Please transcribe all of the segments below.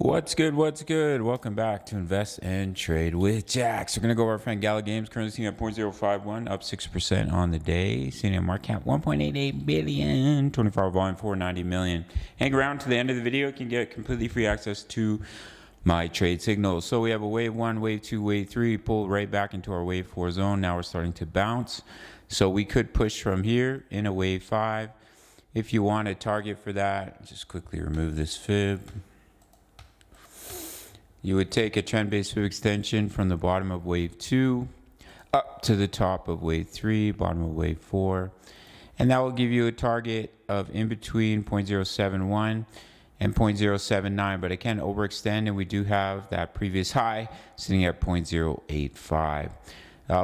What's good? What's good? Welcome back to Invest and Trade with Jax. We're going to go over our friend Gala Games, currently sitting at 0.051, up 6% on the day. Sitting at market cap 1.88 billion, 24-hour volume 490 million. Hang around to the end of the video. You can get completely free access to my trade signals. So we have a wave 1, wave 2, wave 3, pulled right back into our wave 4 zone. Now we're starting to bounce. So we could push from here in a wave 5. If you want a target for that, just quickly remove this fib. You would take a trend-based fib extension from the bottom of wave 2 up to the top of wave 3, bottom of wave 4. And that will give you a target of in between 0.071 and 0.079. But it can overextend, and we do have that previous high sitting at 0.085.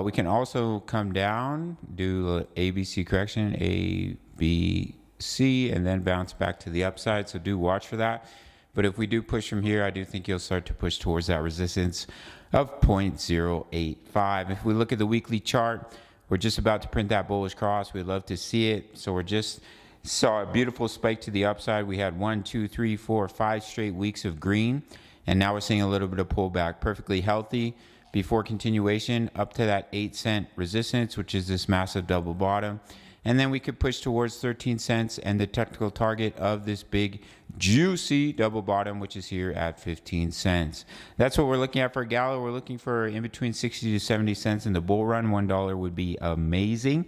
We can also come down, do an ABC correction, A, B, C, and then bounce back to the upside. So do watch for that. But if we do push from here, I do think you'll start to push towards that resistance of 0.085. If we look at the weekly chart, we're just about to print that bullish cross. We'd love to see it. So we're just saw a beautiful spike to the upside. We had 1, 2, 3, 4, 5 straight weeks of green. And now we're seeing a little bit of pullback. Perfectly healthy before continuation up to that 8-cent resistance, which is this massive double bottom. And then we could push towards 13 cents and the technical target of this big juicy double bottom, which is here at 15 cents. That's what we're looking at for Gala. We're looking for in between 60 to 70 cents in the bull run. $1 would be amazing.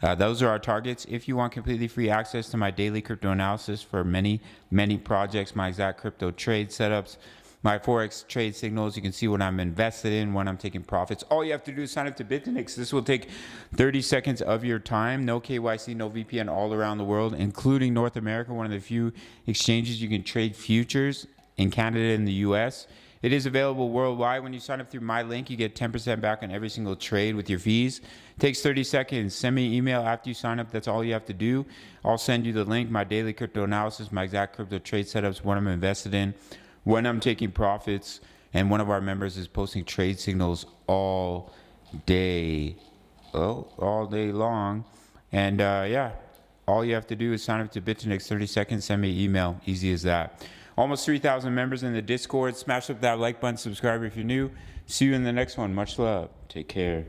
Those are our targets. If you want completely free access to my daily crypto analysis for many projects, my exact crypto trade setups, my Forex trade signals, you can see what I'm invested in, when I'm taking profits. All you have to do is sign up to BITUNIX. This will take 30 seconds of your time. No KYC, no VPN, all around the world, including North America, one of the few exchanges you can trade futures in Canada and the US. It is available worldwide. When you sign up through my link, you get 10% back on every single trade with your fees. It takes 30 seconds. Send me an email after you sign up. That's all you have to do. I'll send you the link, my daily crypto analysis, my exact crypto trade setups, what I'm invested in, when I'm taking profits, and one of our members is posting trade signals all day long. And yeah, all you have to do is sign up to BITUNIX. 30 seconds, send me an email. Easy as that. Almost 3,000 members in the Discord. Smash up that like button, subscribe if you're new. See you in the next one. Much love. Take care.